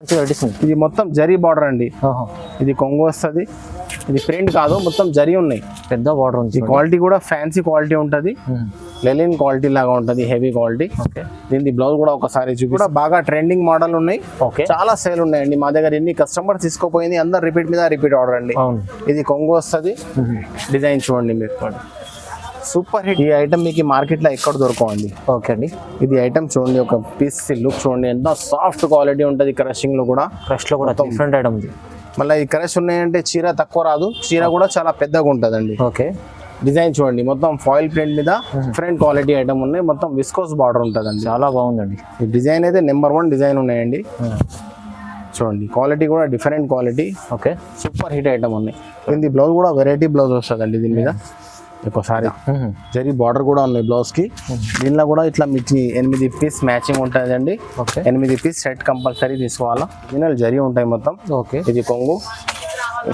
ఇది మొత్తం జరీ బార్డర్ అండి. ఇది కొంగు వస్తుంది. ఇది ప్రింట్ కాదు, మొత్తం జరీ ఉన్నాయి. పెద్ద బార్డర్ ఉంది. క్వాలిటీ కూడా ఫ్యాన్సీ క్వాలిటీ ఉంటుంది. లెలిన్ క్వాలిటీ లాగా ఉంటుంది, హెవీ క్వాలిటీ. దీని బ్లౌజ్ కూడా ఒకసారి కూడా బాగా ట్రెండింగ్ మోడల్ ఉన్నాయి. చాలా సేల్ ఉన్నాయండి మా దగ్గర. ఎన్ని కస్టమర్ తీసుకోపోయింది, అందరు రిపీట్ మీద రిపీట్ ఆర్డర్ అండి. ఇది కొంగు వస్తుంది. డిజైన్ చూడండి మీరు, సూపర్ హిట్. ఈ ఐటమ్ మీకు మార్కెట్ లో ఎక్కడ దొరకవండి. ఓకే అండి. ఇది ఐటమ్ చూడండి, ఒక పీస్ లుక్ చూడండి, ఎంత సాఫ్ట్ క్వాలిటీ ఉంటుంది. క్రషింగ్ లో కూడా, క్రష్ లో కూడా డిఫరెంట్ ఐటమ్ ఉంది. మళ్ళీ ఈ క్రష్ ఉన్నాయంటే చీర తక్కువ రాదు, చీర కూడా చాలా పెద్దగా ఉంటుందండి. ఓకే. డిజైన్ చూడండి, మొత్తం ఫాయిల్ ప్రింట్ మీద డిఫరెంట్ క్వాలిటీ ఐటమ్ ఉన్నాయి. మొత్తం విస్కోస్ బార్డర్ ఉంటుందండి. చాలా బాగుందండి. ఈ డిజైన్ అయితే నెంబర్ 1 డిజైన్ ఉన్నాయండి. చూడండి, క్వాలిటీ కూడా different quality. Okay, super hit item ఉన్నాయి. దీని బ్లౌజ్ కూడా వెరైటీ బ్లౌజ్ వస్తుందండి. దీని మీద ఒకసారి జరీ బార్డర్ కూడా ఉన్నాయి బ్లౌజ్ కి. దీనిలో కూడా ఇట్లా మీకు 8 పీస్ మ్యాచింగ్ ఉంటుంది అండి. 8 పీస్ సెట్ కంపల్సరీ తీసుకోవాలా. దీనిలో జరీ ఉంటాయి మొత్తం. ఓకే. ఇది కొంగు.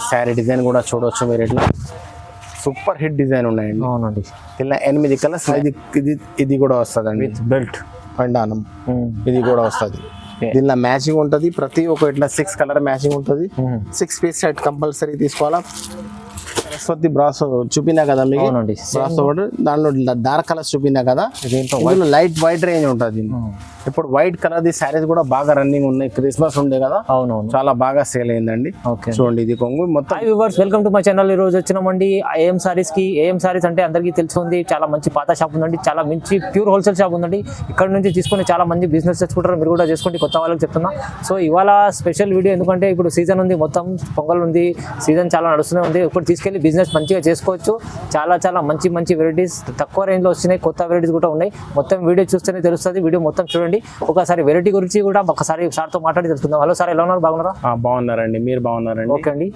శారీ డిజైన్ కూడా చూడవచ్చు మీరు. ఇట్లా సూపర్ హిట్ డిజైన్ ఉన్నాయండి. అవునండి. ఇలా 8 కలర్స్. ఇది కూడా వస్తుందండి, బెల్ట్ పండానం. ఇది కూడా వస్తుంది. దీనిలో మ్యాచింగ్ ఉంటుంది. ప్రతి ఒక్క ఇట్లా 6 కలర్ మ్యాచింగ్ ఉంటుంది. 6 పీస్ సెట్ కంపల్సరీ తీసుకోవాలా. సరస్వతి బ్రాసో చూపినా కదా మీకు, బ్రాసో దానిలో డార్క్ కలర్స్ చూపినా కదా. ఇందులో లైట్ వైట్ రేంజ్ ఉంటుంది. ఇప్పుడు వైట్ కలర్ ది శారీస్ కూడా బాగా రన్నింగ్ ఉన్నాయి. క్రిస్మస్ ఉండే కదా, అవునవును, చాలా బాగా సేల్ అయిందండి. చూడండి, ఇది కొంగు మొత్తం. Hi viewers, welcome to my channel. ఈ రోజు వచ్చినామండి ఏఎం సారీస్ కి. ఏఎం సారీస్ అంటే అందరికీ తెలిసింది, చాలా మంచి పాత షాప్ ఉందండి, చాలా మంచి ప్యూర్ హోల్సేల్ షాప్ ఉందండి. ఇక్కడ నుంచి తీసుకొని చాలా మంది బిజినెస్ చేసుకుంటారు. మీరు కూడా చేసుకోండి, కొత్త వాళ్ళకి చెప్తున్నా. సో ఇవాళ స్పెషల్ వీడియో, ఎందుకంటే ఇప్పుడు సీజన్ ఉంది, మొత్తం పొంగల్ ఉంది, సీజన్ చాలా నడుస్తూనే ఉంది. ఇప్పుడు తీసుకెళ్లి బిజినెస్ మంచిగా చేసుకోవచ్చు. చాలా చాలా మంచి మంచి వెరైటీస్ తక్కువ రేంజ్ లో వచ్చినాయి, కొత్త వెరైటీస్ కూడా ఉన్నాయి. మొత్తం వీడియో చూస్తేనే తెలుస్తుంది. వీడియో మొత్తం చూడండి. ఒకసారి వెరైటీ గురించి కూడా ఒకసారి సార్తో మాట్లాడి తెలుసుకుందాం. హలో సార్, ఎలా ఉన్నారు? బాగున్నారా? బాగున్నారండి, మీరు బాగున్నారండి? ఓకే అండి.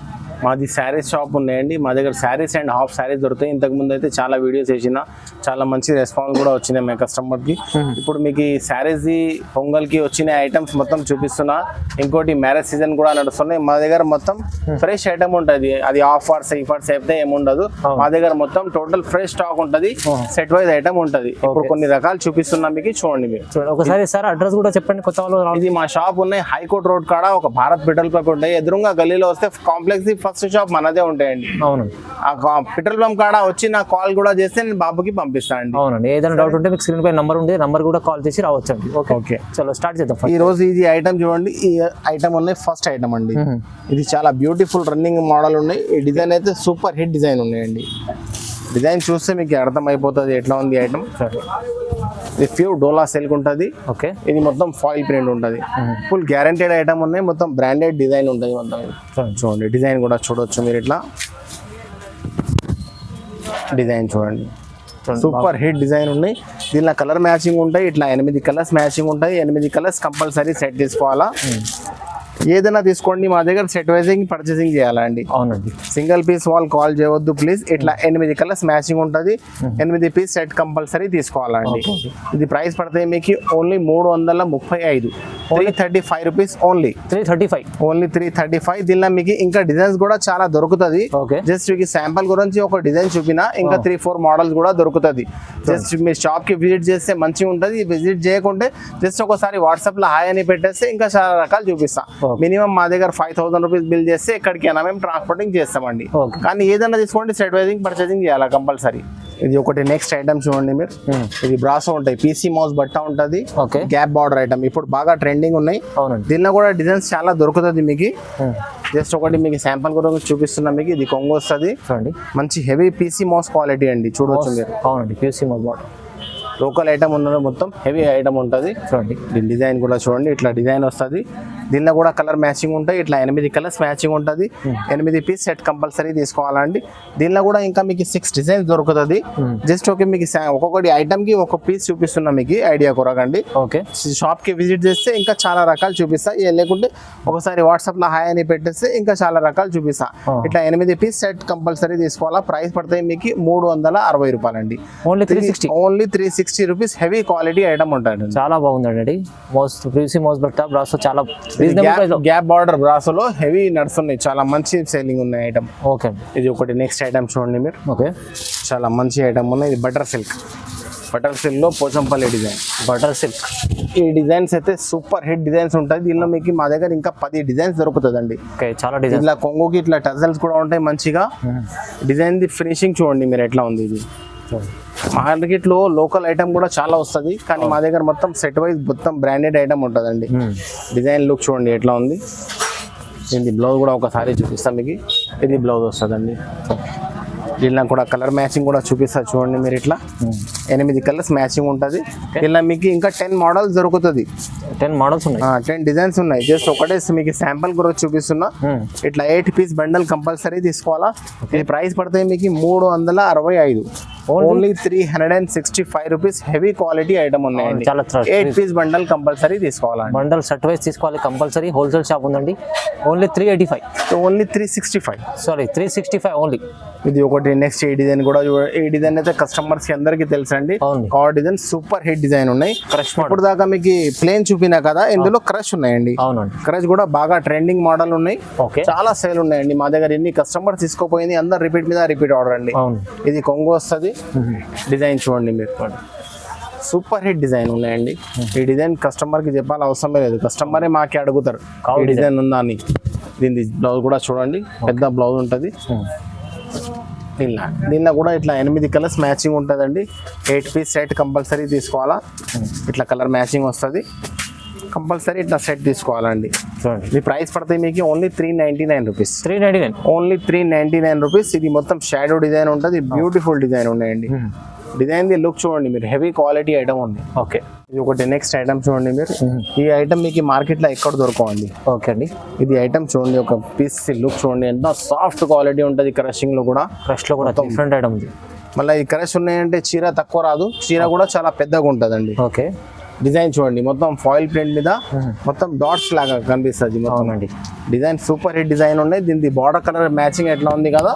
మాది శారీస్ షాప్ ఉన్నాయండి. మా దగ్గర శారీస్ అండ్ హాఫ్ శారీస్ దొరుకుతాయి. ఇంతకు ముందు అయితే చాలా వీడియోస్ వేసిన, చాలా మంచి రెస్పాన్స్ కూడా వచ్చినాయి మా కస్టమర్ కి. ఇప్పుడు మీకు ఈ శారీస్ పొంగల్ కి వచ్చిన ఐటమ్స్ మొత్తం చూపిస్తున్నా. ఇంకోటి మ్యారేజ్ సీజన్ కూడా నడుస్తున్నాయి. మా దగ్గర మొత్తం ఫ్రెష్ ఐటమ్ ఉంటుంది. అది ఆఫర్స్ ఈఫర్స్ అయితే ఏముండదు. మా దగ్గర మొత్తం టోటల్ ఫ్రెష్ స్టాక్ ఉంటుంది. సెట్ వైజ్ ఐటమ్ ఉంటుంది. ఇప్పుడు కొన్ని రకాలు చూపిస్తున్నా మీకు, చూడండి మీరు. ఒకసారి సార్ అడ్రస్ కూడా చెప్పండి, కొత్త వాళ్ళు. ఇది మా షాప్ ఉన్నాయి హైకోర్ట్ రోడ్ కాడ, ఒక భారత్ పెట్రోల్ పంప్ ఉంటాయి. ఎదురుగా గల్లీలో వస్తే కాంప్లెక్స్ ఫస్ట్ షాప్ మనదే ఉంటాయండి. అవును, ఆ పెట్రోల్ పంప్ కాడ వచ్చి నాకు కాల్ కూడా చేస్తే నేను బాబుకి పంపిస్తానండి. అవునండి. ఏదైనా డౌట్ ఉంటే మీకు స్క్రీన్ పై నంబర్ ఉంది, నంబర్ కూడా కాల్ చేసి రావచ్చండి. ఓకే, చలో స్టార్ట్ చేద్దాం. ఈ రోజు ఇది ఐటమ్ చూడండి. ఈ ఐటమ్ ఉన్నాయి, ఫస్ట్ ఐటమ్ అండి. ఇది చాలా బ్యూటిఫుల్ రన్నింగ్ మోడల్ ఉన్నాయి. ఈ డిజైన్ అయితే సూపర్ హిట్ డిజైన్ ఉన్నాయండి. డిజైన్ చూస్తే మీకు అర్థం అయిపోతుంది ఎట్లా ఉంది ఐటమ్. ఇది ప్యూర్ డోలా సిల్క్ ఉంటుంది. ఓకే. ఇది మొత్తం ఫాయిల్ ప్రింట్ ఉంటుంది. ఫుల్ గ్యారంటెడ్ ఐటమ్ ఉన్నాయి. మొత్తం బ్రాండెడ్ డిజైన్ ఉంటుంది మొత్తం. చూడండి, డిజైన్ కూడా చూడవచ్చు మీరు. ఇట్లా డిజైన్ చూడండి, సూపర్ హిట్ డిజైన్ ఉన్నాయి. దీనిలో కలర్ మ్యాచింగ్ ఉంటాయి. ఇట్లా 8 కలర్స్ మ్యాచింగ్ ఉంటాయి. 8 కలర్స్ కంపల్సరీ సెట్ తీసుకోవాలా. ఏదైనా తీసుకోండి, మా దగ్గర సెట్ వైజింగ్ పర్చేసింగ్ చేయాలండి. అవునండి. సింగిల్ పీస్ వాళ్ళు కాల్ చేయవద్దు ప్లీజ్. ఇట్లా 8 కలర్స్ మ్యాచింగ్ ఉంటుంది. 8 పీస్ సెట్ కంపల్సరీ తీసుకోవాలండి. ఇది ప్రైస్ పడతాయి మీకు ఓన్లీ 335, 335 రూపీస్ ఓన్లీ. 335. దీనిలో మీకు ఇంకా డిజైన్స్ కూడా చాలా దొరుకుతుంది. జస్ట్ మీకు శాంపుల్ గురించి ఒక డిజైన్ చూపినా, ఇంకా 3-4 మోడల్స్ కూడా దొరుకుతుంది. జస్ట్ మీ షాప్ కి విజిట్ చేస్తే మంచిగా ఉంటుంది. విజిట్ చేయకుంటే జస్ట్ ఒకసారి వాట్సాప్ లో హాయ్ అని పెట్టేస్తే ఇంకా చాలా రకాలు చూపిస్తా. మినిమం మా దగ్గర 5000 రూపీస్ బిల్ చేస్తే ఎక్కడికైనా మేము ట్రాన్స్పోర్టింగ్ చేస్తామండి. కానీ ఏదైనా తీసుకోండి, సెట్ వైజింగ్ పర్చేసింగ్ చేయాలి కంపల్సరీ. ఇది ఒకటి నెక్స్ట్ ఐటమ్ చూడండి మీరు. ఇది బ్రాసో ఉంటాయి, పీసీ మౌస్ బట్ట ఉంటుంది, గ్యాప్ బార్డర్ ఐటమ్. ఇప్పుడు బాగా ట్రెండింగ్ ఉన్నాయి. దీనిలో కూడా డిజైన్స్ చాలా దొరుకుతుంది మీకు. జస్ట్ ఒకటి మీకు శాంపుల్ కూడా చూపిస్తున్నా మీకు. ఇది కొంగు వస్తుంది, మంచి హెవీ పీసీ మౌస్ క్వాలిటీ అండి, చూడవచ్చు మీరు. అవునండి, PC mouse border local item ఉన్నది, మొత్తం హెవీ ఐటమ్ ఉంటుంది. చూడండి, దీని డిజైన్ కూడా చూడండి. ఇట్లా డిజైన్ వస్తుంది. దీనిలో కూడా కలర్ మ్యాచింగ్ ఉంటాయి. ఇట్లా 8 కలర్స్ మ్యాచింగ్ ఉంటుంది. 8 పీస్ సెట్ కంపల్సరీ తీసుకోవాలండి. దీనిలో కూడా ఇంకా మీకు 6 డిజైన్స్ దొరుకుతుంది. జస్ట్ ఓకే, మీకు ఒక్కొక్కటి ఐటమ్ కి ఒక పీస్ చూపిస్తున్నా మీకు, ఐడియా కొరకండి. ఓకే, షాప్ కి విజిట్ చేస్తే ఇంకా చాలా రకాలు చూపిస్తా. లేకుంటే ఒకసారి వాట్సాప్ లో హాయ్ అని పెట్టేస్తే ఇంకా చాలా రకాలు చూపిస్తా. ఇట్లా 8 పీస్ సెట్ కంపల్సరీ తీసుకోవాలా. ప్రైస్ పడతాయి మీకు 360 రూపాయలండి. Only 360 rupees. Heavy quality item ఉంటుంది. చాలా బాగుందండి. మౌస్ బట్ట బ్రాసో చాలా గ్యాప్ బార్డర్ బ్రాసోలో హెవీ నడుస్తున్నాయి. చాలా మంచి సేలింగ్ ఉన్నాయి ఐటమ్. ఓకే, ఇది ఒకటి నెక్స్ట్ ఐటమ్ చూడండి మీరు. ఓకే, చాలా మంచి ఐటమ్ ఉన్నాయి. ఇది బటర్ సిల్క్. బటర్ సిల్క్ లో పోచంపల్లి డిజైన్. Butter silk. ఈ డిజైన్స్ అయితే సూపర్ హిట్ డిజైన్స్ ఉంటాయి. దీనిలో మీకు మా దగ్గర ఇంకా 10 డిజైన్స్ దొరుకుతుందండి. ఓకే, చాలా డిజైన్. ఇట్లా కొంగుకి ఇట్లా టజల్స్ కూడా ఉంటాయి మంచిగా. డిజైన్ ది ఫినిషింగ్ చూడండి మీరు ఎట్లా ఉంది. ఇది మార్కెట్లో లోకల్ ఐటమ్ కూడా చాలా వస్తుంది, కానీ మా దగ్గర మొత్తం సెట్ వైజ్ మొత్తం బ్రాండెడ్ ఐటమ్ ఉంటుందండి. డిజైన్ లుక్ చూడండి ఎట్లా ఉంది. దీని బ్లౌజ్ కూడా ఒకసారి చూపిస్తాం మీకు. ఇది బ్లౌజ్ వస్తుందండి. దీనిలో కూడా కలర్ మ్యాచింగ్ కూడా చూపిస్తా చూడండి మీరు. ఇట్లా 8 కలర్స్ మ్యాచింగ్ ఉంటుంది. ఇలా మీకు ఇంకా 10 మోడల్స్ దొరుకుతుంది. 10 మోడల్స్ ఉన్నాయి, 10 డిజైన్స్ ఉన్నాయి. జస్ట్ ఒకటే మీకు శాంపుల్ కూడా చూపిస్తున్నా. ఇట్లా 8 పీస్ బండల్ కంపల్సరీ తీసుకోవాలా. ఇది ప్రైస్ పడుతుంది మీకు 365, only 365 rupees. Heavy quality item ఉన్నాయండి. 8 పీస్ బండల్ కంపల్సరీ తీసుకోవాలండి. బండల్ సెట్ వైజ్ తీసుకోవాలి కంపల్సరీ. హోల్సేల్ షాప్ ఉందండి. Only 385, only 365, sorry 365 only. ఇది ఒకటి. నెక్స్ట్ ఈ డిజైన్ కూడా ఈ డిజైన్ అయితే కస్టమర్స్ కి అందరికి తెలుసండి. Car design super hit design ఉన్నాయి. ఇప్పుడు దాకా మీకు ప్లేన్ చూపినా కదా, ఇందులో క్రష్ ఉన్నాయండి. అవునండి, క్రష్ కూడా బాగా ట్రెండింగ్ మోడల్ ఉన్నాయి. చాలా సేల్ ఉన్నాయండి మా దగ్గర. ఎన్ని కస్టమర్స్ తీసుకోపోయింది, అందరు రిపీట్ మీద రిపీట్ ఆర్డర్ అండి. ఇది కొంగు వస్తుంది. డిజైన్ చూడండి మీరు, సూపర్ హిట్ డిజైన్ ఉన్నాయండి. ఈ డిజైన్ కస్టమర్ కి చెప్పాలి అవసరమే లేదు, కస్టమరే మాకే అడుగుతారు ఈ డిజైన్ ఉందా అని. దీని బ్లౌజ్ కూడా చూడండి, పెద్ద బ్లౌజ్ ఉంటుంది. దీనిలో కూడా ఇట్లా 8 కలర్స్ మ్యాచింగ్ ఉంటుందండి. 8 పీస్ సెట్ కంపల్సరీ తీసుకోవాలా. ఇట్లా కలర్ మ్యాచింగ్ వస్తుంది కంపల్సరీ. ఇట్లా సెట్ తీసుకోవాలండి. ఇది ప్రైస్ పడుతుంది మీకు ఓన్లీ 399 రూపీస్. 399, only 399 rupees. ఇది మొత్తం షాడో డిజైన్ ఉంటుంది. బ్యూటిఫుల్ డిజైన్ ఉన్నాయండి. డిజైన్ ది లుక్ చూడండి మీరు, హెవీ క్వాలిటీ ఐటమ్ ఉంది. ఓకే, ఇది ఒకటి. నెక్స్ట్ ఐటమ్ చూడండి మీరు. ఈ ఐటమ్ మీకు మార్కెట్ లో ఎక్కడ దొరకవండి. ఓకే అండి. ఇది ఐటమ్ చూడండి, ఒక పీస్ లుక్ చూడండి, ఎంత సాఫ్ట్ క్వాలిటీ ఉంటుంది. క్రషింగ్ లో కూడా, క్రష్ లో కూడా డిఫరెంట్ ఐటమ్ ఉంది. మళ్ళీ ఈ క్రష్ ఉన్నాయంటే చీర తక్కువ రాదు, చీర కూడా చాలా పెద్దగా ఉంటుందండి. ఓకే, డిజైన్ చూడండి మొత్తం ఫాయిల్ ప్రింట్ మీద మొత్తం డాట్స్ లాగా కనిపిస్తుంది మొత్తం అండి. డిజైన్ సూపర్ హిట్ డిజైన్ ఉన్నాయి. దీని బార్డర్ కలర్ మ్యాచింగ్ ఎట్లా ఉంది కదా,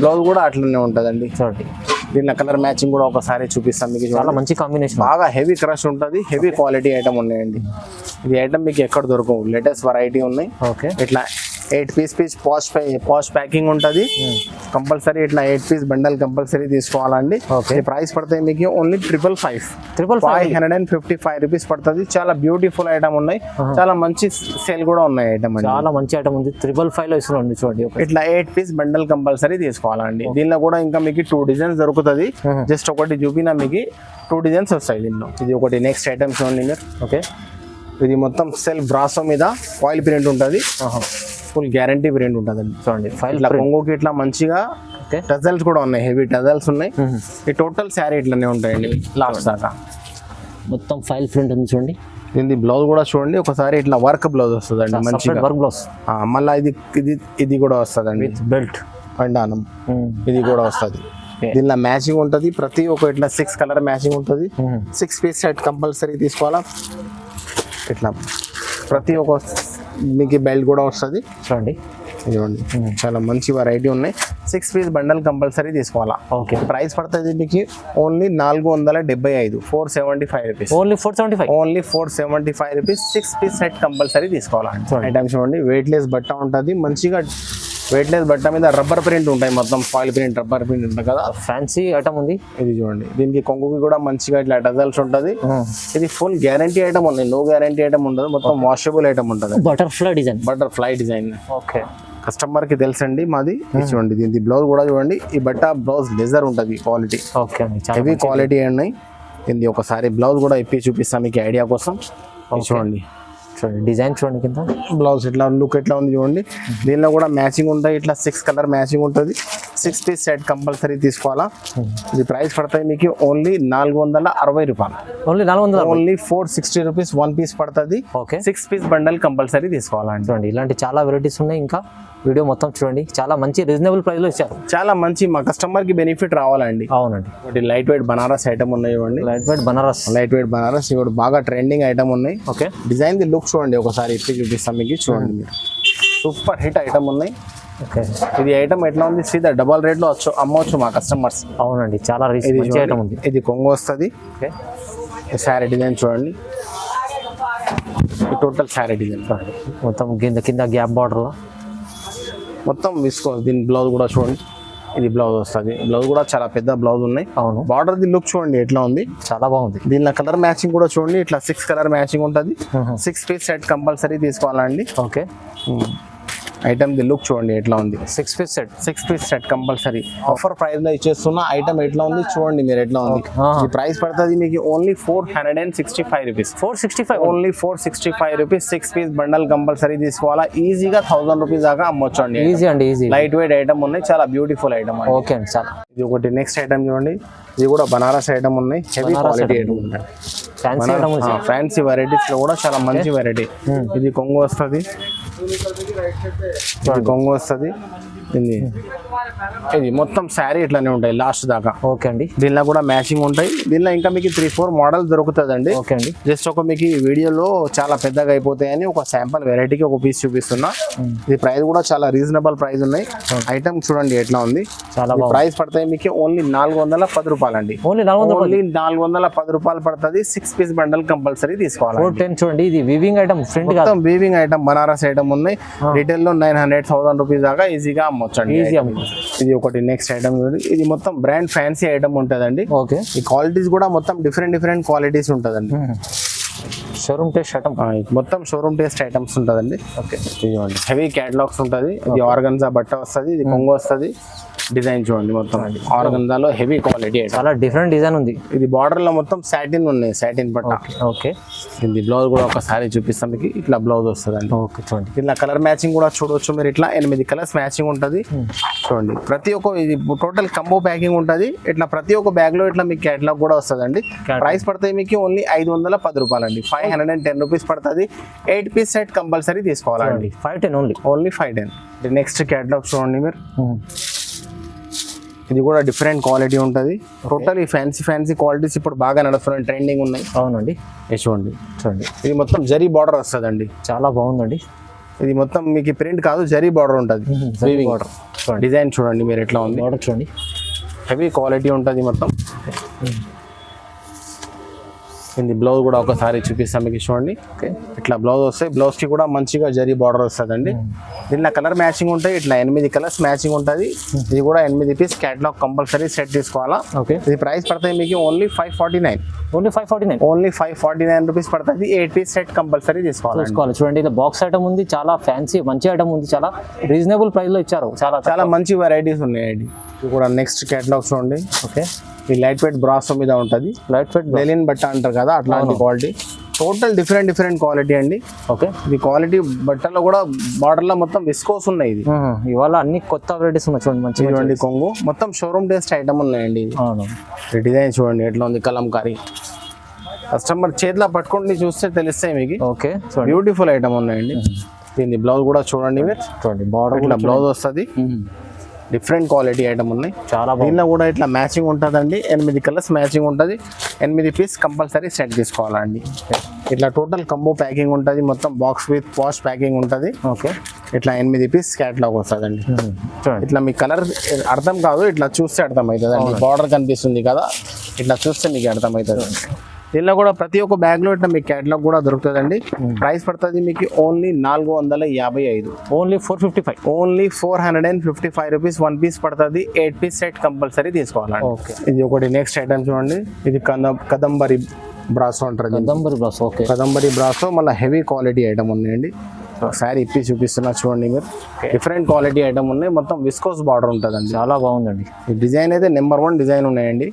బ్లౌజ్ కూడా అట్లనే ఉంటుందండి. చూడండి దీనిలో కలర్ మ్యాచింగ్ కూడా ఒకసారి చూపిస్తాం మీకు. చాలా మంచి కాంబినేషన్, బాగా హెవీ క్రష్ ఉంటుంది. హెవీ క్వాలిటీ ఐటమ్ ఉన్నాయండి. ఇది ఐటమ్ మీకు ఎక్కడ దొరకవు, లేటెస్ట్ వెరైటీ ఉన్నాయి. ఓకే, ఇట్లా 8 పీస్ పాష్ ప్యాకింగ్ ఉంటుంది కంపల్సరీ. ఇట్లా 8 పీస్ బండల్ కంపల్సరీ తీసుకోవాలండి. ప్రైస్ పడుతుంది మీకు ఓన్లీ 555 రూపీస్ పడుతుంది. చాలా బ్యూటిఫుల్ ఐటమ్ ఉన్నాయి, చాలా మంచి సేల్ కూడా ఉన్నాయి ఐటమ్. చాలా మంచి ఐటమ్ ఉంది. 555 లో ఇస్తున్నాండి చూడండి. ఇట్లా 8 పీస్ బండల్ కంపల్సరీ తీసుకోవాలండి. దీనిలో కూడా ఇంకా మీకు 2 డిజైన్స్ దొరుకుతుంది. జస్ట్ ఒకటి చూపినా మీకు 2 డిజైన్స్ వస్తాయి దీనిలో. ఇది ఒకటి. నెక్స్ట్ ఐటమ్ చూడండి మీరు. ఓకే, ఇది మొత్తం సెల్ఫ్ బ్రాసో మీద ఫాయిల్ ప్రింట్ ఉంటుంది. ఫుల్ గ్యారంటీ ప్రింట్ ఉంటుందండి. చూడండి ఇట్లా కొంగుకి ఇట్లా మంచిగా టజల్స్ కూడా ఉన్నాయి, హెవీ టజల్స్ ఉన్నాయి. ఈ టోటల్ శారీ ఇట్లానే ఉంటాయండి లాస్ట్ దాకా. మొత్తం ఫైల్ ప్రింట్ ఉంది చూడండి. దీని బ్లౌజ్ కూడా చూడండి ఒకసారి, ఇట్లా వర్క్ బ్లౌజ్ వస్తుందండి మంచిగా. Work blouse. మళ్ళీ ఇది కూడా వస్తుందండి, బెల్ట్ పండానం ఇది కూడా వస్తుంది. దీనిలో మ్యాచింగ్ ఉంటుంది. ప్రతి ఒక్క ఇట్లా 6 కలర్ మ్యాచింగ్ ఉంటుంది. 6 పీస్ సెట్ కంపల్సరీ తీసుకోవాలా. ఇట్లా ప్రతి ఒక్క మీకు బెల్ట్ కూడా వస్తుంది చూడండి. ఇదిగోండి చాలా మంచి వెరైటీ ఉన్నాయి. 6 పీస్ బండల్ కంపల్సరీ తీసుకోవాలా. ఓకే, ప్రైస్ పడుతుంది మీకు only 475, 475 rupees. Only 475, only 475 rupees. 6 piece set compulsory తీసుకోవాలా. ఐటమ్ చూడండి, వెయిట్ లెస్ బట్ట ఉంటుంది మంచిగా. వెయిట్ లెస్ బట్ట మీద రబ్బర్ ప్రింట్ ఉంటాయి, మొత్తం ఫాయిల్ ప్రింట్ రబ్బర్ ప్రింట్ ఉంటుంది కదా. ఫ్యాన్సీ ఐటమ్ ఉంది. ఇది చూడండి, దీనికి కొంగుకి కూడా మంచిగా ఇట్లా టజల్స్ ఉంటుంది. ఇది ఫుల్ గ్యారంటీ ఐటమ్ ఉంది, నో గ్యారంటీ ఐటమ్ ఉండదు. మొత్తం వాషబుల్ ఐటమ్ ఉంటుంది. Butterfly design. ఓకే, కస్టమర్ కి తెలుసండి మాది. చూడండి దీని బ్లౌజ్ కూడా చూడండి. ఈ బట్ట బ్లౌజ్ లెజర్ ఉంటుంది క్వాలిటీ. ఓకే, హెవీ క్వాలిటీ ఉన్నాయి. దీన్ని ఒకసారి బ్లౌజ్ కూడా ఇప్పి చూపిస్తాం మీకు ఐడియా కోసం. చూడండి డిజైన్ చూడండి కింద. బ్లౌజ్ ఇట్లా లుక్ ఎట్లా ఉంది చూడండి. దీనిలో కూడా మ్యాచింగ్ ఉంటాయి. ఇట్లా 6 కలర్ మ్యాచింగ్ ఉంటుంది. 6 పీస్ సెట్ కంపల్సరీ తీసుకోవాలా. ఇది ప్రైస్ పడుతుంది మీకు ఓన్లీ 460 రూపాయలు. ఓన్లీ 400, ఓన్లీ 460 రూపీస్ 1 పీస్ పడుతుంది. ఓకే, 6 పీస్ బండల్ కంపల్సరీ తీసుకోవాలండి. చూడండి ఇలాంటి చాలా వెరైటీస్ ఉన్నాయి. ఇంకా వీడియో మొత్తం చూడండి, చాలా మంచి రీజనబుల్ ప్రైస్ లో ఇచ్చారు. చాలా మంచి మా కస్టమర్ కి బెనిఫిట్ రావాలండి. అవునండి. ఒకటి లైట్ వెయిట్ బనారస్ ఐటమ్ ఉన్నాయి చూడండి. లైట్ వెయిట్ బనారస్ ఇవి బాగా ట్రెండింగ్ ఐటమ్ ఉన్నాయి. ఓకే, డిజైన్ ది లుక్ చూడండి ఒకసారి ఇప్పి చూపిస్తాం మీకు. చూడండి మీరు, సూపర్ హిట్ ఐటమ్ ఉన్నాయి. ఓకే, ఇది ఐటమ్ ఎట్లా ఉంది, సీదా డబల్ రేట్ లో అమ్మవచ్చు మా కస్టమర్స్. అవునండి, చాలా మంచి ఐటమ్ ఉంది. ఇది కొంగు వస్తుంది. ఓకే, శారీ డిజైన్ చూడండి, టోటల్ శారీ డిజైన్ మొత్తం కింద గ్యాప్ బార్డర్ లో మొత్తం విసుకో. దీని బ్లౌజ్ కూడా చూడండి, ఇది బ్లౌజ్ వస్తుంది. బ్లౌజ్ కూడా చాలా పెద్ద బ్లౌజ్ ఉన్నాయి. అవును, బార్డర్ ది లుక్ చూడండి ఎట్లా ఉంది, చాలా బాగుంది. దీనిలో కలర్ మ్యాచింగ్ కూడా చూడండి, ఇట్లా 6 కలర్ మ్యాచింగ్ ఉంటుంది. 6 పీస్ సెట్ కంపల్సరీ తీసుకోవాలండి. ఓకే, ఐటమ్ ది లుక్ చూడండి ఎట్లా ఉంది. 6 piece set, 6 piece set compulsory offer price లో ఇచ్చేస్తున్న ఐటమ్ ఎట్లా ఉంది చూడండి మీరు ఎట్లా ఉంది. ఈ ప్రైస్ పడుతుంది మీకు only 465 rupees. 465 only 465 rupees. 6 piece bundle compulsory తీసుకోవాలా. ఈజీగా 1000 రూపీస్ దాకా అమ్మొచ్చు అండి. ఈజీ అండి, ఈజీ. లైట్ వెయిట్ ఐటమ్ ఉన్నాయి, చాలా బ్యూటిఫుల్ ఐటమ్ అండి. ఓకే అండి, చాలా. ఇది ఒకటి నెక్స్ట్ ఐటమ్ చూడండి, ఇది కూడా బనారస్ ఐటమ్ ఉన్నాయి. హెవీ క్వాలిటీ ఐటమ్ ఉంటాయి. ఫ్యాన్సీ ఐటమ్ ఉంది. ఫ్యాన్సీ వెరైటీస్ లో కూడా చాలా మంచి వెరైటీ. ఇది కొంగు వస్తుంది, ఇది కొంగు వస్తుంది. ఇది మొత్తం శారీ ఇట్లానే ఉంటాయి లాస్ట్ దాకా. ఓకే అండి, దీనిలో కూడా మ్యాచింగ్ ఉంటాయి. దీనిలో ఇంకా మీకు 3-4 మోడల్స్ దొరుకుతుంది అండి. ఓకే అండి. జస్ట్ ఒక మీకు ఈ వీడియోలో చాలా పెద్దగా అయిపోతాయని ఒక శాంపుల్ వెరైటీకి ఒక పీస్ చూపిస్తున్నా. ఇది ప్రైస్ కూడా చాలా రీజనబుల్ ప్రైస్ ఉన్నాయి. ఐటమ్ చూడండి ఎట్లా ఉంది, చాలా ప్రైస్ పడతాయి మీకు ఓన్లీ 410 రూపాయలు అండి. ఓన్లీ 410 రూపాయలు పడుతుంది. 6 పీస్ బండల్ కంపల్సరీ తీసుకోవాలి. 410 చూడండి, ఇది వీవింగ్ ఐటమ్, ఫ్రంట్ మొత్తం వీవింగ్ ఐటమ్, బనారస్ ఐటమ్ ఉన్నాయి. రీటైల్ లో 900-1000 రూపీస్ దాకా ఈజీగా అమ్మొచ్చు అండి. ఇది ఒకటి నెక్స్ట్ ఐటమ్. ఇది మొత్తం బ్రాండ్ ఫ్యాన్సీ ఐటమ్ ఉంటుందండి. ఓకే, ఈ క్వాలిటీస్ కూడా మొత్తం డిఫరెంట్ క్వాలిటీస్ ఉంటుందండి. షోరూమ్ టేస్ట్ ఐటమ్, మొత్తం షోరూమ్ టేస్ట్ ఐటమ్స్ ఉంటుందండి. ఓకే, ఇదిగోండి హెవీ క్యాటలాగ్స్ ఉంటుంది. ఇది ఆర్గన్జా బట్ట వస్తుంది, ఇది కొంగు వస్తుంది. డిజైన్ చూడండి మొత్తం ఆర్గన్జాలో హెవీ క్వాలిటీ, చాలా డిఫరెంట్ డిజైన్ ఉంది. ఇది బార్డర్ లో మొత్తం సాటిన్ ఉన్నాయి, సాటిన్ పట్ట. ఓకే, ఇది బ్లౌజ్ కూడా ఒకసారి చూపిస్తాం మీకు, ఇట్లా బ్లౌజ్ వస్తుందండి. ఓకే, చూడండి ఇట్లా కలర్ మ్యాచింగ్ కూడా చూడవచ్చు మీరు. ఇట్లా 8 కలర్స్ మ్యాచింగ్ ఉంటుంది చూడండి. ప్రతి ఒక్క ఇది టోటల్ కంబో ప్యాకింగ్ ఉంటుంది. ఇట్లా ప్రతి ఒక్క బ్యాగ్ లో ఇట్లా మీకు క్యాటలాగ్ కూడా వస్తుందండి. ప్రైస్ పడుతుంది మీకు ఓన్లీ 510 రూపాయలు అండి. 510 రూపీస్ పడుతుంది. 8 పీస్ సెట్ కంపల్సరీ తీసుకోవాలండి. 510 ఓన్లీ 510. నెక్స్ట్ క్యాటలాగ్ చూడండి మీరు. ఇది కూడా డిఫరెంట్ క్వాలిటీ ఉంటుంది. టోటల్ ఈ ఫ్యాన్సీ క్వాలిటీస్ ఇప్పుడు బాగా నడుస్తున్నాయి, ట్రెండింగ్ ఉన్నాయి. అవునండి, చూడండి ఇది మొత్తం జరీ బార్డర్ వస్తుందండి. చాలా బాగుందండి. ఇది మొత్తం మీకు ప్రింట్ కాదు, జరీ బార్డర్ ఉంటుంది. డిజైన్ చూడండి మీరు ఎట్లా ఉంది, బార్డర్ చూడండి, హెవీ క్వాలిటీ ఉంటుంది మొత్తం. ఇది బ్లౌజ్ కూడా ఒకసారి చూపిస్తాం మీకు చూడండి. ఇట్లా బ్లౌజ్ వస్తాయి. బ్లౌజ్ కి కూడా మంచిగా జరీ బార్డర్ వస్తుందండి. దీనిలో కలర్ మ్యాచింగ్ ఉంటాయి. ఇట్లా 8 కలర్స్ మ్యాచింగ్ ఉంటుంది. ఇది కూడా 8 పీస్ క్యాటలాగ్ కంపల్సరీ సెట్ తీసుకోవాలా. ఓకే, ఇది ప్రైస్ పడుతుంది మీకు ఓన్లీ 549. ఓన్లీ 549. ఓన్లీ 549 రూపీస్ పడుతుంది. 8 పీస్ సెట్ కంపల్సరీ తీసుకోవాలి. చూడండి, ఇలా బాక్స్ ఐటమ్ ఉంది, చాలా ఫ్యాన్సీ మంచి ఐటమ్ ఉంది, చాలా రీజనబుల్ ప్రైస్ లో ఇచ్చారు. చాలా మంచి వెరైటీస్ ఉన్నాయండి. ఇది కూడా నెక్స్ట్ క్యాటలాగ్ చూడండి. ఓకే, ఈ లైట్ వెయిట్ బ్రాసో మీద ఉంటుంది. లైట్ వెయిట్ లెనిన్ బట్ట అంటారు కదా, అట్లాంటి క్వాలిటీ. టోటల్ డిఫరెంట్ క్వాలిటీ అండి. ఓకే, ఇది క్వాలిటీ బట్టల్లో కూడా బార్డర్ లో మొత్తం విస్కోస్ ఉన్నాయి. ఇది ఇవాళ అన్ని కొత్త వెరైటీస్ ఉన్నాయి చూడండి. మంచి చూడండి కొంగు మొత్తం షోరూమ్ టేస్ట్ ఐటమ్ ఉన్నాయండి. ఈ డిజైన్ చూడండి ఎట్లా ఉంది, కలంకారీ. కస్టమర్ చేతిలో పట్టుకుంటే చూస్తే తెలుస్తాయి మీకు. ఓకే, బ్యూటిఫుల్ ఐటమ్ ఉన్నాయండి. దీని బ్లౌజ్ కూడా చూడండి మీరు. చూడండి బార్డర్ ఇట్లా బ్లౌజ్ వస్తుంది. డిఫరెంట్ క్వాలిటీ ఐటమ్ ఉన్నాయి. చాలా దీనిలో కూడా ఇట్లా మ్యాచింగ్ ఉంటుందండి. 8 కలర్స్ మ్యాచింగ్ ఉంటుంది. 8 పీస్ కంపల్సరీ సెట్ తీసుకోవాలండి. ఇట్లా టోటల్ కంబో ప్యాకింగ్ ఉంటుంది. మొత్తం బాక్స్ విత్ వాష్ ప్యాకింగ్ ఉంటుంది. ఓకే, ఇట్లా 8 పీస్ క్యాటలాగ్ వస్తుందండి. ఇట్లా మీ కలర్ అర్థం కాదు, ఇట్లా చూస్తే అర్థం అవుతుంది అండి. బార్డర్ కనిపిస్తుంది కదా, ఇట్లా చూస్తే మీకు అర్థం అవుతుంది. దీనిలో కూడా ప్రతి ఒక్క బ్యాగ్ లో ఇట్లా మీకు క్యాటలాగ్ కూడా దొరుకుతుందండి. ప్రైస్ పడుతుంది మీకు only 455. Only 455. Only 455 rupees 1 piece పడుతుంది. 8 పీస్ సెట్ కంపల్సరీ తీసుకోవాలండి. ఓకే, ఇది ఒకటి నెక్స్ట్ ఐటమ్ చూడండి. ఇది కదంబరి బ్రాసో అంటారు. Kadambari brasso. Okay, Kadambari brasso మళ్ళీ హెవీ క్వాలిటీ ఐటమ్ ఉన్నాయండి. ఒకసారి ఇప్పి చూపిస్తున్నా చూడండి మీరు. డిఫరెంట్ క్వాలిటీ ఐటమ్ ఉన్నాయి. మొత్తం విస్కోస్ బార్డర్ ఉంటుందండి. చాలా బాగుందండి. ఈ డిజైన్ అయితే నెంబర్ 1 డిజైన్ ఉన్నాయండి.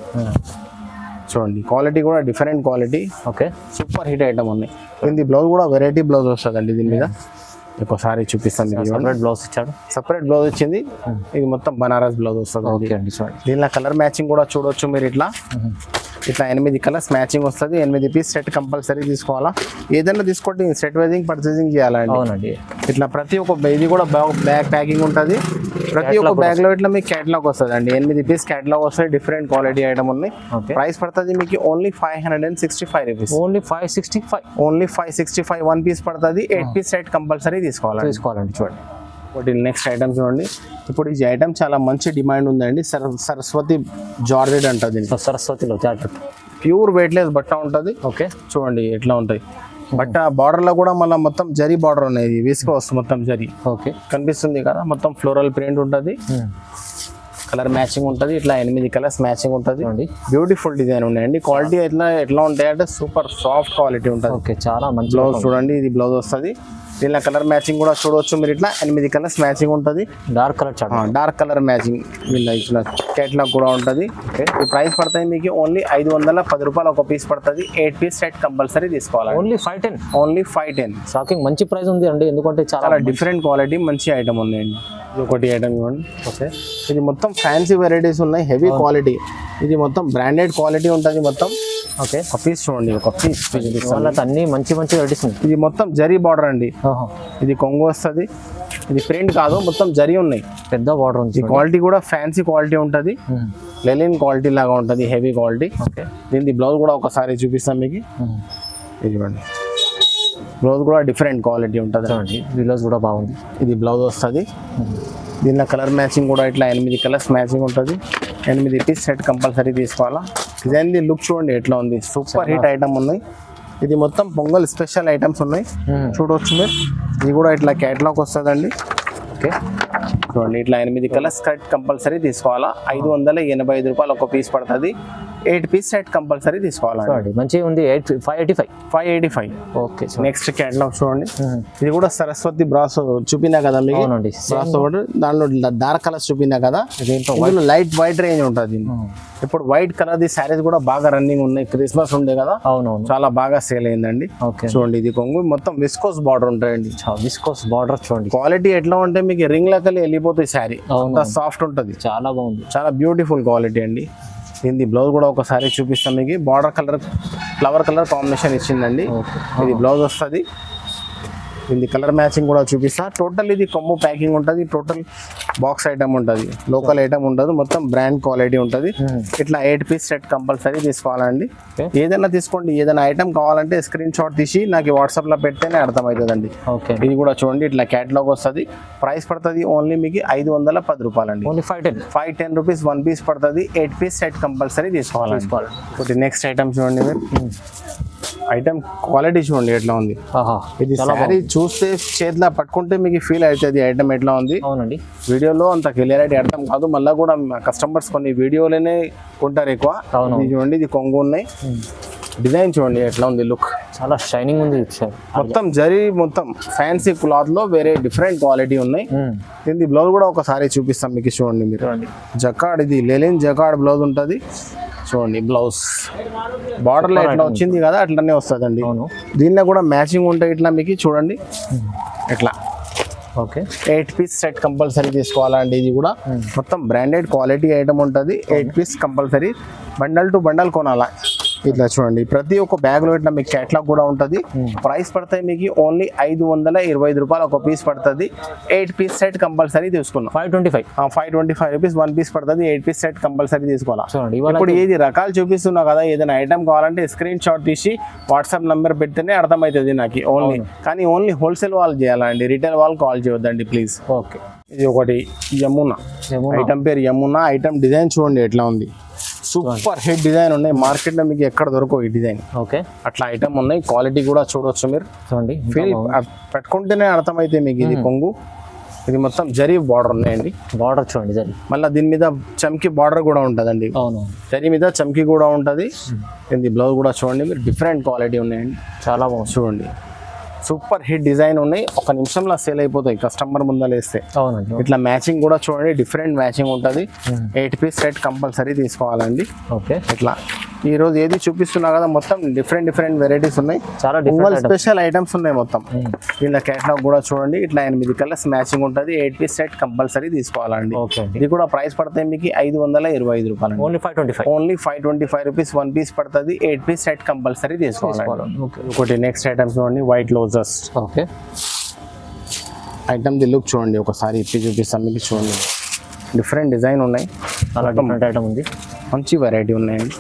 చూడండి క్వాలిటీ కూడా different quality. Okay, super hit item ఉన్నాయి. దీని బ్లౌజ్ కూడా వెరైటీ బ్లౌజ్ వస్తుందండి. దీని మీద ఒకసారి చూపిస్తాను. సపరేట్ బ్లౌజ్ ఇచ్చాడు, సపరేట్ బ్లౌజ్ ఇచ్చింది. ఇది మొత్తం బనారస్ బ్లౌజ్ వస్తుంది. ఓకే అండి, చూడండి దీనిలో కలర్ మ్యాచింగ్ కూడా చూడొచ్చు మీరు. ఇట్లా 8 కలర్స్ మ్యాచింగ్ వస్తుంది. 8 పీస్ సెట్ కంపల్సరీ తీసుకోవాలా. ఏదైనా తీసుకోండి, సెట్ వైజింగ్ పర్చేసింగ్ చేయాలండి. అవునండి, ఇట్లా ప్రతి ఒక్క ఇది కూడా బ్యాగ్ ప్యాకింగ్ ఉంటుంది. ప్రతి ఒక్క బ్యాగ్ లో ఇట్లా మీకు క్యాటలాగ్ వస్తుంది అండి. 8 పీస్ క్యాటలాగ్ వస్తాయి. డిఫరెంట్ క్వాలిటీ ఐటమ్ ఉన్నాయి. ప్రైస్ పడుతుంది మీకు only 565 rupees. Only 565. Only 565 1 piece పడుతుంది. 8 పీస్ సెట్ కంపల్సరీ తీసుకోవాలండి. చూడండి. ఒకటి నెక్స్ట్ ఐటమ్ చూడండి. ఇప్పుడు ఈ ఐటమ్ చాలా మంచి డిమాండ్ ఉందండి. సరస్వతి జార్జెట్ అంటుంది. సరస్వతిలో జార్జెట్ ప్యూర్ వెయిట్లెస్ బట్ట ఉంటుంది. ఓకే, చూడండి ఎట్లా ఉంటాయి. బట్ట బార్డర్ లో కూడా మళ్ళీ మొత్తం జరీ బార్డర్ ఉన్నాయి. విస్కోస్ మొత్తం జరీ. ఓకే, కనిపిస్తుంది కదా, మొత్తం ఫ్లోరల్ ప్రింట్ ఉంటుంది. కలర్ మ్యాచింగ్ ఉంటుంది, ఇట్లా 8 కలర్స్ మ్యాచింగ్ ఉంటుంది. చూడండి బ్యూటిఫుల్ డిజైన్ ఉన్నాయండి. క్వాలిటీ ఎట్లా ఉంటాయంటే సూపర్ సాఫ్ట్ క్వాలిటీ ఉంటుంది. ఓకే, చాలా మంచి బ్లౌజ్ చూడండి, ఇది బ్లౌజ్ వస్తుంది. దీనిలో కలర్ మ్యాచింగ్ కూడా చూడవచ్చు మీరు. ఇట్లా 8 కలర్స్ మ్యాచింగ్ ఉంటుంది. Dark colour chart. Dark colour matching వీళ్ళ ఇట్లా కేటలాగ్ కూడా ఉంటుంది. ఈ ప్రైస్ పడుతుంది మీకు ఓన్లీ 510 రూపాయలు ఒక పీస్ పడుతుంది. 8 పీస్ సెట్ కంపల్సరీ తీసుకోవాలి. ఓన్లీ 510. ఓన్లీ 510. షాకింగ్ మంచి ప్రైస్ ఉంది అండి, ఎందుకంటే చాలా డిఫరెంట్ క్వాలిటీ మంచి ఐటమ్ ఉన్నాయండి. ఇది ఒకటి ఐటమ్ ఇవ్వండి. ఓకే, ఇది మొత్తం ఫ్యాన్సీ వెరైటీస్ ఉన్నాయి, హెవీ క్వాలిటీ. ఇది మొత్తం బ్రాండెడ్ క్వాలిటీ ఉంటుంది మొత్తం. ఓకే, ఒక పీస్ చూడండి, ఒక పీస్ వాళ్ళకి అన్ని మంచి వెరైటీస్ ఉన్నాయి. ఇది మొత్తం జరీ బార్డర్ అండి. ఇది కొంగు వస్తుంది. ఇది ప్రింట్ కాదు, మొత్తం జరీ ఉన్నాయి, పెద్ద బార్డర్ ఉంది. ఈ క్వాలిటీ కూడా ఫ్యాన్సీ క్వాలిటీ ఉంటుంది, లెలిన్ క్వాలిటీ లాగా ఉంటుంది, హెవీ క్వాలిటీ. ఓకే, దీని బ్లౌజ్ కూడా ఒకసారి చూపిస్తాం మీకు. ఇది చూడండి, బ్లౌజ్ కూడా డిఫరెంట్ క్వాలిటీ ఉంటుంది. చూడండి బ్లౌజ్ కూడా బాగుంది. ఇది బ్లౌజ్ వస్తుంది. దీనిలో కలర్ మ్యాచింగ్ కూడా ఇట్లా 8 కలర్స్ మ్యాచింగ్ ఉంటుంది. 8 పీస్ సెట్ కంపల్సరీ తీసుకోవాలా. డిజైన్ ది లుక్ చూడండి ఎట్లా ఉంది, సూపర్ హిట్ ఐటమ్ ఉన్నాయి. ఇది మొత్తం పొంగల్ స్పెషల్ ఐటమ్స్ ఉన్నాయి, చూడవచ్చు మీరు. ఇది కూడా ఇట్లా క్యాటలాగ్ వస్తుందండి. ఓకే, చూడండి ఇట్లా 8 కలర్స్ సెట్ కంపల్సరీ తీసుకోవాలా. 585 రూపాయలు ఒక పీస్ పడుతుంది. 8 పీస్ సెట్ కంపల్సరీ తీసుకోవాలండి. మంచిగా ఉంది. 585. ఓకే, నెక్స్ట్ క్యాటలాగ్ చూడండి. ఇది కూడా సరస్వతి బ్రాస్ చూపినా కదా మీకు. అవునండి, బ్రాస్ దానిలో డార్క్ కలర్స్ చూపినా కదా. దీంట్లో లైట్ వైట్ రేంజ్ ఉంటుంది. ఇప్పుడు వైట్ కలర్ ది శారీస్ కూడా బాగా రన్నింగ్ ఉన్నాయి, క్రిస్మస్ ఉండే కదా. అవునవును, చాలా బాగా సేల్ అయిందండి. ఓకే, చూడండి ఇది కొంగు మొత్తం విస్కోస్ బార్డర్ ఉంటాయండి. విస్కోస్ బార్డర్ చూడండి. క్వాలిటీ ఎట్లా ఉంటే మీకు రింగ్ లెక్కలు వెళ్ళిపోతాయి శారీ, అంత సాఫ్ట్ ఉంటుంది. చాలా బాగుంది, చాలా బ్యూటిఫుల్ క్వాలిటీ అండి. దీని బ్లౌజ్ కూడా ఒకసారి చూపిస్తాం మీకు. Border colour flower colour combination ఇచ్చిందండి. ఇది బ్లౌజ్ వస్తుంది. ఇది కలర్ మ్యాచింగ్ కూడా చూపిస్తా. టోటల్ ఇది కొమ్ము ప్యాకింగ్ ఉంటుంది, టోటల్ బాక్స్ ఐటమ్ ఉంటుంది, లోకల్ ఐటమ్ ఉండదు, మొత్తం బ్రాండ్ క్వాలిటీ ఉంటుంది. ఇట్లా 8 పీస్ సెట్ కంపల్సరీ తీసుకోవాలండి. ఏదైనా తీసుకోండి, ఏదైనా ఐటమ్ కావాలంటే స్క్రీన్ షాట్ తీసి నాకు వాట్సాప్లో పెడితేనే అర్థమవుతుందండి. ఓకే, ఇది కూడా చూడండి ఇట్లా క్యాటలాగ్ వస్తుంది. ప్రైస్ పడుతుంది ఓన్లీ మీకు 510 రూపాయలండి. ఓన్లీ 510 రూపీస్ 1 పీస్ పడుతుంది. 8 పీస్ సెట్ కంపల్సరీ తీసుకోవాలి. ఒకటి నెక్స్ట్ ఐటమ్ చూడండి మీరు. ఐటమ్ క్వాలిటీ చూడండి ఎట్లా ఉంది. ఇది శారీ చూస్తే చేతిలో పట్టుకుంటే మీకు ఫీల్ అవుతుంది ఐటమ్ ఎట్లా ఉంది. అవునండి, వీడియోలో అంత క్లియరిటీ అర్థం కాదు. మళ్ళీ కూడా కస్టమర్స్ కొన్ని వీడియోలోనే కొంటారు ఎక్కువ. ఇది చూడండి, ఇది కొంగు ఉన్నాయి. డిజైన్ చూడండి ఎట్లా ఉంది, లుక్ చాలా షైనింగ్ ఉంది. మొత్తం జరీ మొత్తం ఫ్యాన్సీ క్లాత్ లో వేరే డిఫరెంట్ క్వాలిటీ ఉన్నాయి. దీని బ్లౌజ్ కూడా ఒకసారి చూపిస్తాం మీకు. చూడండి మీరు, జకాడ్, ఇది లెలిన్ జకాడ్ బ్లౌజ్ ఉంటుంది. చూడండి బ్లౌజ్ బార్డర్ లో ఎట్లా వచ్చింది కదా అట్లనే వస్తుందండి. దీనిలో కూడా మ్యాచింగ్ ఉంటాయి ఇట్లా మీకు. చూడండి ఇట్లా. ఓకే, 8 పీస్ సెట్ కంపల్సరీ తీసుకోవాలండి. ఇది కూడా మొత్తం బ్రాండెడ్ క్వాలిటీ ఐటమ్ ఉంటుంది. 8 piece compulsory, bundle to bundle కొనాలా. ఇట్లా చూడండి ప్రతి ఒక్క బ్యాగ్ లో ఇట్లా మీకు క్యాటలాగ్ కూడా ఉంటుంది. ప్రైస్ పడతాయి మీకు ఓన్లీ 525 రూపాయలు ఒక పీస్ పడుతుంది. 8 పీస్ సెట్ కంపల్సరీ తీసుకున్నాం. 525 రూపీస్ 1 పీస్ పడుతుంది. 8 పీస్ సెట్ కంపల్సరీ తీసుకోవాలి. ఇప్పుడు ఏది రకాలు చూపిస్తున్నా కదా, ఏదైనా ఐటమ్ కావాలంటే స్క్రీన్ షాట్ తీసి వాట్సాప్ నెంబర్ పెడితేనే అర్థమవుతుంది నాకు ఓన్లీ. కానీ ఓన్లీ హోల్సేల్ వాళ్ళు చేయాలండి, రిటైల్ వాళ్ళు కాల్ చేయొద్దండి ప్లీజ్. ఓకే, ఇది ఒకటి యమునా ఐటమ్ పేరు యమునా. ఐటమ్ డిజైన్ చూడండి ఎట్లా ఉంది, సూపర్ హిట్ డిజైన్ ఉన్నాయి. మార్కెట్ లో మీకు ఎక్కడ దొరకవు ఈ డిజైన్. ఓకే, అట్లా ఐటమ్ ఉన్నాయి. క్వాలిటీ కూడా చూడవచ్చు మీరు. చూడండి ఫీల్ పెట్టుకుంటేనే అర్థమైతే మీకు. ఇది కొంగు, ఇది మొత్తం జరీ బార్డర్ ఉన్నాయండి. బార్డర్ చూడండి జరీ, మళ్ళీ దీని మీద చమ్కీ బార్డర్ కూడా ఉంటుందండి. అవును, జరీ మీద చమ్కీ కూడా ఉంటుంది. ఇది బ్లౌజ్ కూడా చూడండి మీరు, డిఫరెంట్ క్వాలిటీ ఉన్నాయండి. చాలా బాగుంది. చూడండి సూపర్ హిట్ డిజైన్ ఉన్నాయి. ఒక నిమిషంలో సేల్ అయిపోతాయి కస్టమర్ ముందర వేస్తే. అవునండి, ఇట్లా మ్యాచింగ్ కూడా చూడండి, డిఫరెంట్ మ్యాచింగ్ ఉంటుంది. 8 పీస్ సెట్ కంపల్సరీ తీసుకోవాలండి. ఓకే, ఇట్లా ఈ రోజు ఏది చూపిస్తున్నా కదా మొత్తం డిఫరెంట్ డిఫరెంట్ ఉన్నాయి. చాలా స్పెషల్ ఐటమ్స్ ఉన్నాయి మొత్తం. దీనిలో క్యాటలాగ్ కూడా చూడండి, ఇట్లా 8 కలర్స్ మ్యాచింగ్ ఉంటుంది. 8 పీస్ సెట్ కంపల్సరీ తీసుకోవాలండి. ఇది కూడా ప్రైస్ పడతాయి మీకు 525 రూపాయలు. ఓన్లీ 525 రూపీస్ 1 పీస్ పడుతుంది. 8 పీస్ సెట్ కంపల్సరీ తీసుకోవాలండి. ఒకటి నెక్స్ట్ ఐటమ్ చూడండి, వైట్ లోజస్. ఓకే, ఐటమ్ ది లుక్ చూడండి ఒకసారి ఇప్పి చూపిస్తాం మీకు. చూడండి డిఫరెంట్ డిజైన్ ఉన్నాయి, చాలా డిఫరెంట్ ఐటమ్ ఉంది, మంచి వెరైటీ ఉన్నాయండి.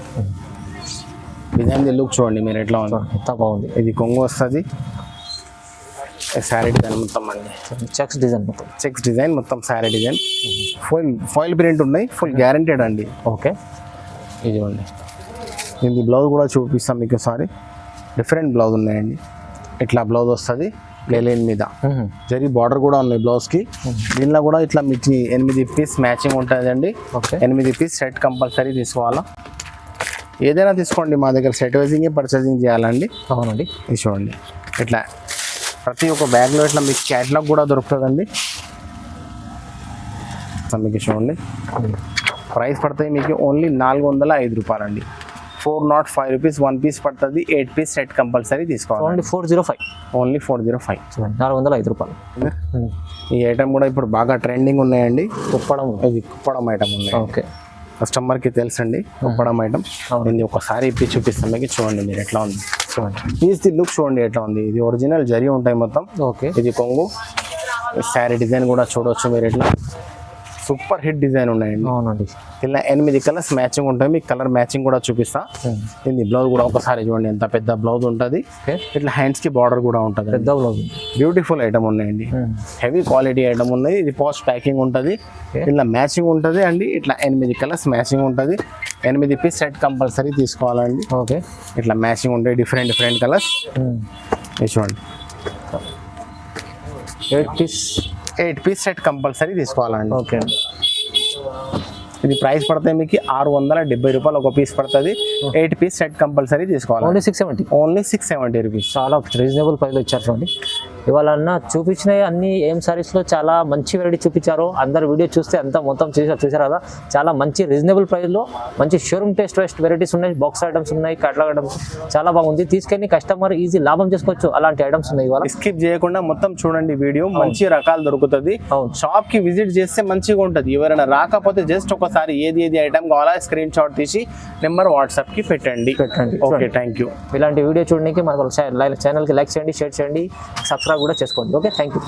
డిజైన్ ది లుక్ చూడండి మీరు ఎట్లా ఉంది, ఎంత బాగుంది. ఇది కొంగు వస్తుంది. శారీ డిజైన్ మొత్తం అండి, చెక్స్ డిజైన్ మొత్తం, చెక్స్ డిజైన్ మొత్తం శారీ డిజైన్. ఫాయిల్ ప్రింట్ ఉన్నాయి, ఫుల్ గ్యారంటెడ్ అండి. ఓకే, ఇది చూడండి. దీని బ్లౌజ్ కూడా చూపిస్తాం మీకు ఒకసారి. డిఫరెంట్ బ్లౌజ్ ఉన్నాయండి. ఇట్లా బ్లౌజ్ వస్తుంది. లెలిన్ మీద జరీ బార్డర్ కూడా ఉన్నాయి బ్లౌజ్ కి. దీనిలో కూడా ఇట్లా మీకు 8 పీస్ మ్యాచింగ్ ఉంటుందండి. ఓకే 8 పీస్ సెట్ కంపల్సరీ తీసుకోవాలా. ఏదైనా తీసుకోండి, మా దగ్గర సెట్ వైజింగ్ పర్చేసింగ్ చేయాలండి. అవునండి. ఇది చూడండి, ఇట్లా ప్రతి ఒక్క బ్యాగ్లో ఇట్లా మీకు క్యాట్లాగ్ కూడా దొరుకుతుందండి. మీకు చూడండి, ప్రైస్ పడుతుంది మీకు ఓన్లీ 405 రూపాయలండి. 405 రూపీస్ 1 పీస్ పడుతుంది. 8 పీస్ సెట్ కంపల్సరీ తీసుకోవాలి. ఓన్లీ 405. ఓన్లీ 405. 405 రూపాయలు. ఈ ఐటమ్ కూడా ఇప్పుడు బాగా ట్రెండింగ్ ఉన్నాయండి. కుప్పడం. ఇది కుప్పడం ఐటమ్ ఉన్నాయి. ఓకే కస్టమర్కి తెలుసండి కుప్పడం ఐటమ్. ఇది ఒకసారి ఇప్పి చూపిస్తాం మీకు. చూడండి మీరు ఎట్లా ఉంది, చూడండి పీస్ ది లుక్ చూడండి ఎట్లా ఉంది. ఇది ఒరిజినల్ జరీ ఉంటాయి మొత్తం. ఓకే ఇది కొంగు. శారీ డిజైన్ కూడా చూడవచ్చు మీరు. ఇట్లా సూపర్ హిట్ డిజైన్ ఉన్నాయండి. అవునండి. ఇలా 8 కలర్స్ మ్యాచింగ్ ఉంటాయి. మీకు కలర్ మ్యాచింగ్ కూడా చూపిస్తా. ఇది బ్లౌజ్ కూడా ఒకసారి చూడండి ఎంత పెద్ద బ్లౌజ్ ఉంటుంది. ఇట్లా హ్యాండ్స్ కి బార్డర్ కూడా ఉంటుంది. పెద్ద బ్లౌజ్. బ్యూటిఫుల్ ఐటమ్ ఉన్నాయండి. హెవీ క్వాలిటీ ఐటమ్ ఉన్నాయి. ఇది పోస్ట్ ప్యాకింగ్ ఉంటుంది. ఇట్లా మ్యాచింగ్ ఉంటుంది అండి. ఇట్లా 8 కలర్స్ మ్యాచింగ్ ఉంటుంది. 8 పీస్ సెట్ కంపల్సరీ తీసుకోవాలండి. ఓకే ఇట్లా మ్యాచింగ్ ఉంటాయి డిఫరెంట్ కలర్స్. ఇది చూడండి 8 పీస్ సెట్ కంపల్సరీ తీసుకోవాలండి. ఓకే ఇది ప్రైస్ పడుతుంది మీకు 670 రూపాయలు ఒక పీస్ పడుతుంది. 8 పీస్ సెట్ కంపల్సరీ తీసుకోవాలి. ఓన్లీ 670. Only 670 rupees. చాలా రీజనబుల్ ప్రైస్లో ఇచ్చారు చూడండి. ఇవాళ అన్న చూపించిన అన్ని ఏం సారీస్లో చాలా మంచి వెరైటీ చూపించారు. అందరు వీడియో చూస్తే అంతా మొత్తం చూసారు కదా. చాలా మంచి రీజనబుల్ ప్రైస్లో మంచి షోరూమ్ టేస్ట్ వెరైటీస్ ఉన్నాయి. బాక్స్ ఐటమ్స్ ఉన్నాయి, కట్లాగ్ ఐటమ్స్ చాలా బాగుంది. తీసుకెళ్ళి కస్టమర్ ఈజీ లాభం చేసుకోవచ్చు. అలాంటి ఐటమ్స్ ఉన్నాయి ఇవాళ. స్కిప్ చేయకుండా మొత్తం చూడండి వీడియో. మంచి రకాలు దొరుకుతుంది. షాప్ కి విజిట్ చేస్తే మంచిగా ఉంటుంది. ఎవరైనా రాకపోతే జస్ట్ ఒకసారి ఏది ఐటమ్ కావాలా స్క్రీన్ షాట్ తీసి నెంబర్ వాట్సాప్ కి పెట్టండి. Okay thank you. ఇలాంటి వీడియో చూడడానికి మన ఛానల్కి లైక్ చేయండి, షేర్ చేయండి, సబ్స్క్రైబ్ కూడా చేసుకోండి. Okay thank you.